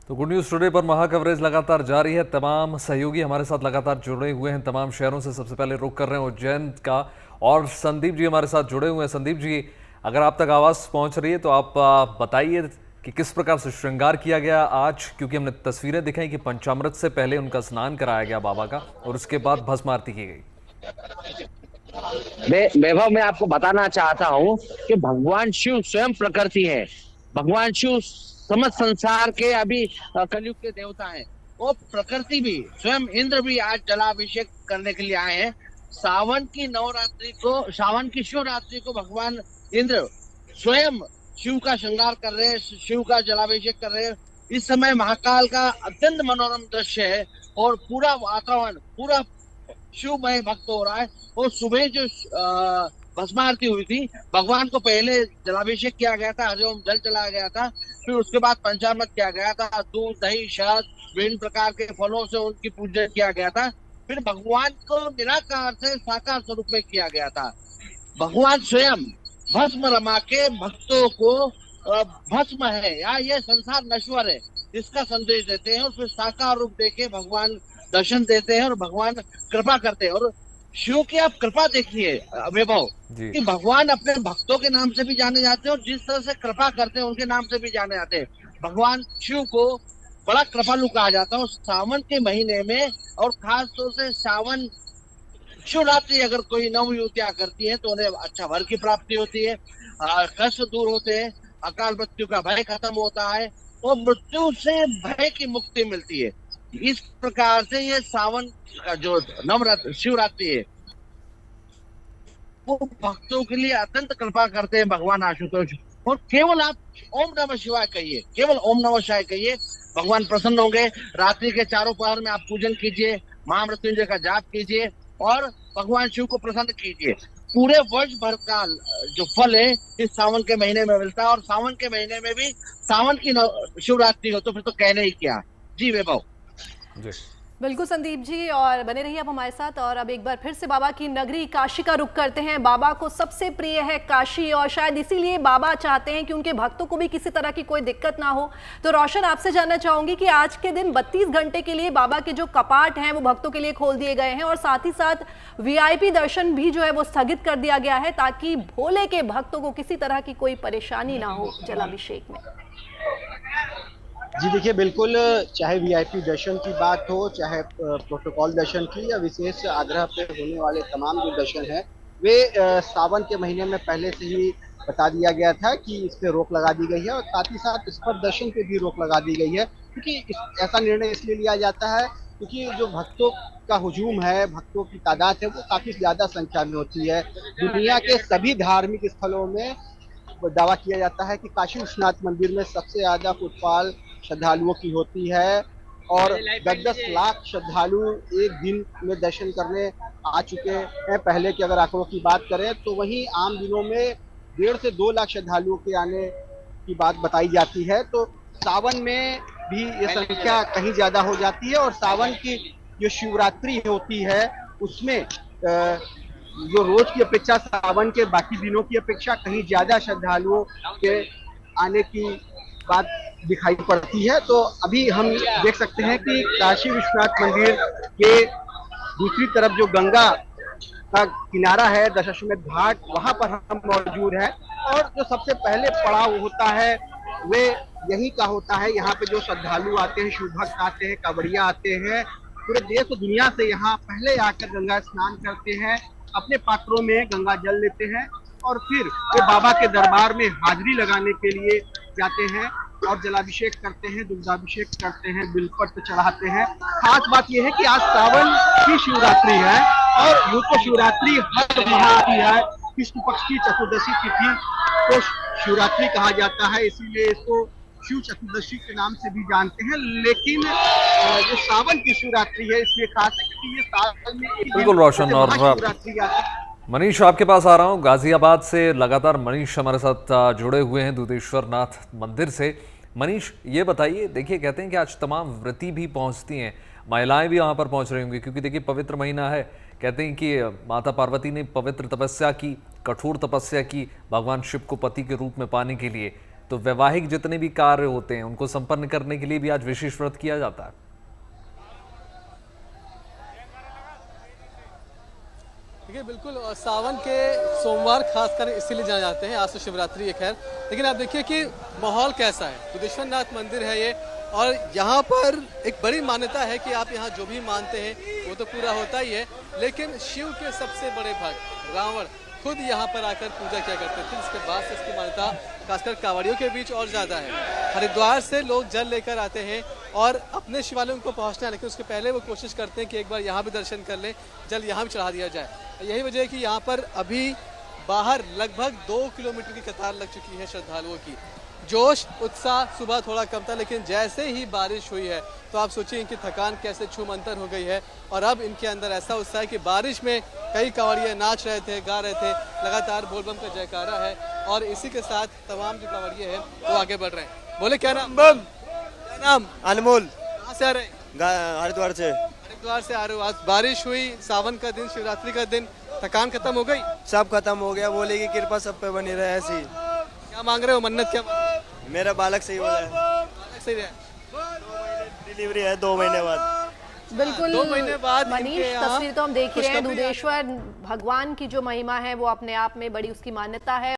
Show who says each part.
Speaker 1: तो good news today पर महा कवरेज लगातार जारी है। तमाम सहयोगी हमारे साथ लगातार जुड़े हुए हैं तमाम शहरों से। सबसे पहले रुक कर रहे हैं उज्जैन का और संदीप जी हमारे साथ जुड़े हुए हैं। संदीप जी, अगर आप तक आवाज़ पहुंच रही है तो आप बताइए कि किस प्रकार से श्रृंगार किया गया आज, क्योंकि हमने तस्वीरें दिखाई कि पंचामृत से पहले उनका स्नान कराया गया बाबा का और उसके बाद भस्म आरती की गई।
Speaker 2: वैभव, मैं आपको बताना चाहता हूँ कि भगवान शिव स्वयं प्रकृति है। भगवान शिव समस्त संसार के अभी कलयुग के देवता हैं। वो प्रकृति भी स्वयं इंद्र भी आज जलाभिषेक करने के लिए आए हैं। सावन की शिवरात्रि को भगवान इंद्र स्वयं शिव का श्रृंगार कर रहे हैं, शिव का जलाभिषेक कर रहे हैं। इस समय महाकाल का अत्यंत मनोरम दृश्य है और पूरा वातावरण पूरा शिवमय भक्त हो रहा है। और सुबह जो भस्म आरती हुई थी, भगवान को पहले जलाभिषेक किया गया था, हरिओम जल चलाया गया था, फिर उसके बाद पंचामृत किया गया था, दूध दही शहद विभिन्न प्रकार के फलों से उनकी पूजा किया गया था। फिर भगवान को निराकार से साकार स्वरूप में किया गया था। भगवान स्वयं भस्म रमा के भक्तों को भस्म है या ये संसार नश्वर है इसका संदेश देते हैं और फिर साकार रूप देके भगवान दर्शन देते हैं और भगवान कृपा करते हैं। और शिव की आप कृपा देखिए वैभव, कि भगवान अपने भक्तों के नाम से भी जाने जाते हैं और जिस तरह से कृपा करते हैं उनके नाम से भी जाने जाते हैं। भगवान शिव को बड़ा कृपालु कहा जाता है। और सावन के महीने में और खास तौर से सावन शिवरात्रि अगर कोई नव युवतियां करती हैं तो उन्हें अच्छा वर की प्राप्ति होती है, कष्ट दूर होते हैं, अकाल मृत्यु का भय खत्म होता है और मृत्यु से भय की मुक्ति मिलती है। इस प्रकार से ये सावन का जो नवरात्र शिवरात्रि है वो भक्तों के लिए अत्यंत कृपा करते हैं भगवान आशुतोष। और केवल आप ओम नमः शिवाय कहिए, केवल ओम नमः शिवाय कहिए, भगवान प्रसन्न होंगे। रात्रि के चारों पहर में आप पूजन कीजिए, महामृत्युंजय का जाप कीजिए और भगवान शिव को प्रसन्न कीजिए। पूरे वर्ष भर का जो फल है इस सावन के महीने में मिलता है और सावन के महीने में भी सावन की शिवरात्रि हो तो फिर तो कहने ही क्या। जी वैभव।
Speaker 3: बिल्कुल संदीप जी, और बने रहिए आप हमारे साथ। और अब एक बार फिर से बाबा की नगरी काशी का रुख करते हैं। बाबा को सबसे प्रिय है काशी और शायद इसीलिए बाबा चाहते हैं कि उनके भक्तों को भी किसी तरह की कोई दिक्कत ना हो। तो रोशन, आपसे जानना चाहूंगी कि आज के दिन 32 घंटे के लिए बाबा के जो कपाट हैं वो भक्तों के लिए खोल दिए गए हैं और साथ ही साथ VIP दर्शन भी जो है वो स्थगित कर दिया गया है ताकि भोले के भक्तों को किसी तरह की कोई परेशानी ना हो जलाभिषेक में।
Speaker 4: जी देखिए, बिल्कुल, चाहे VIP दर्शन की बात हो, चाहे प्रोटोकॉल दर्शन की या विशेष आग्रह पे होने वाले तमाम जो दर्शन है वे सावन के महीने में पहले से ही बता दिया गया था कि इस पे रोक लगा दी गई है और साथ ही साथ इस पर दर्शन पे भी रोक लगा दी गई है। क्योंकि ऐसा निर्णय इसलिए लिया जाता है क्योंकि जो भक्तों का हुजूम है, भक्तों की तादाद है वो काफी ज्यादा संख्या में होती है। दुनिया के सभी धार्मिक स्थलों में दावा किया जाता है कि काशी विश्वनाथ मंदिर में सबसे ज्यादा फुटफॉल श्रद्धालुओं की होती है और 10-10 लाख श्रद्धालु एक दिन में दर्शन करने आ चुके हैं। पहले के अगर आंकड़ों की बात करें तो वहीं आम दिनों में 1.5 से 2 लाख श्रद्धालुओं के आने की बात बताई जाती है। तो सावन में भी ये संख्या कहीं ज्यादा हो जाती है और सावन की जो शिवरात्रि होती है उसमें जो रोज की अपेक्षा सावन के बाकी दिनों की अपेक्षा कहीं ज्यादा श्रद्धालुओं के आने की बात दिखाई पड़ती है। तो अभी हम देख सकते हैं कि काशी विश्वनाथ मंदिर के दूसरी तरफ जो गंगा का किनारा है, दशाश्वमेध घाट, वहां पर हम मौजूद हैं और जो सबसे पहले पड़ाव होता है वे यही का होता है। यहाँ पे जो श्रद्धालु आते हैं, शिव भक्त आते हैं, कांवड़िया आते हैं, पूरे देश और दुनिया से यहाँ पहले आकर गंगा स्नान करते हैं, अपने पात्रों में गंगा जल लेते हैं और फिर वो बाबा के दरबार में हाजिरी लगाने के लिए जाते हैं और जलाभिषेक करते हैं, दुग्धाभिषेक करते हैं, बिलपत्र चढ़ाते हैं। खास बात यह है कि आज सावन की शिवरात्रि है और यूं तो शिवरात्रि हर माह आती है। कृष्ण पक्ष की चतुर्दशी तिथि को शिवरात्रि कहा जाता है, इसीलिए इसको शिव चतुर्दशी के नाम से भी जानते हैं। लेकिन जो सावन की शिवरात्रि है इसलिए खास है क्योंकि ये साल में
Speaker 1: बिल्कुल रोशन। और मनीष, आपके पास आ रहा हूँ गाजियाबाद से। लगातार मनीष हमारे साथ जुड़े हुए हैं दुधेश्वर नाथ मंदिर से। मनीष, ये बताइए, देखिए कहते हैं कि आज तमाम व्रती भी पहुंचती हैं, महिलाएं भी वहां पर पहुंच रही होंगी क्योंकि देखिए पवित्र महीना है। कहते हैं कि माता पार्वती ने पवित्र तपस्या की, कठोर तपस्या की भगवान शिव को पति के रूप में पाने के लिए। तो वैवाहिक जितने भी कार्य होते हैं उनको संपन्न करने के लिए भी आज विशेष व्रत किया जाता है।
Speaker 5: देखिए बिल्कुल, और सावन के सोमवार खासकर इसीलिए जाने जाते हैं। आज तो शिवरात्रि है खैर, लेकिन आप देखिए कि माहौल कैसा है। बुद्धेश्वर नाथ मंदिर है ये, और यहाँ पर एक बड़ी मान्यता है कि आप यहाँ जो भी मानते हैं वो तो पूरा होता ही है, लेकिन शिव के सबसे बड़े भक्त रावण खुद यहाँ पर आकर पूजा किया करते थे। इसके बाद से इसकी मान्यता खासकर कांवड़ियों के बीच और ज़्यादा है। हरिद्वार से लोग जल लेकर आते हैं और अपने शिवालयों को पहुँचना है, लेकिन उसके पहले वो कोशिश करते हैं कि एक बार यहाँ भी दर्शन कर लें, जल यहाँ भी चढ़ा दिया जाए। यही वजह है कि यहाँ पर अभी बाहर लगभग 2 किलोमीटर की कतार लग चुकी है श्रद्धालुओं की। जोश उत्साह सुबह थोड़ा कम था, लेकिन जैसे ही बारिश हुई है तो आप सोचिए इनकी थकान कैसे छूमंतर हो गई है। और अब इनके अंदर ऐसा उत्साह है कि बारिश में कई कांवड़िए नाच रहे थे, गा रहे थे, लगातार बोलबम का जयकारा है, और इसी के साथ तमाम जो कांवड़िए हैं वो आगे बढ़ रहे हैं। बोले क्या नाम?
Speaker 6: बम।
Speaker 5: क्या नाम?
Speaker 6: अनमोल।
Speaker 5: कहाँ से आ रहे हैं?
Speaker 6: हरिद्वार से।
Speaker 5: हरिद्वार से आ रहे हो। आज बारिश हुई, सावन का दिन, शिवरात्रि का दिन, थकान खत्म हो गई?
Speaker 6: सब खत्म हो गया। बोले की कृपा सब पे बनी रहे ऐसी।
Speaker 5: क्या मांग रहे हो? मन्नत क्या मांग रहे हो?
Speaker 6: मेरा बालक सही हो जाए।
Speaker 5: बालक सही है।
Speaker 6: डिलीवरी है 2 महीने बाद।
Speaker 3: बिल्कुल
Speaker 5: 2 महीने बाद
Speaker 3: मनीष,
Speaker 5: इनके यहाँ
Speaker 3: तस्वीर तो हम देख ही रहे हैं।
Speaker 5: खुशखबरी
Speaker 3: दुधेश्वर भगवान की जो महिमा है वो अपने आप में बड़ी उसकी मान्यता है।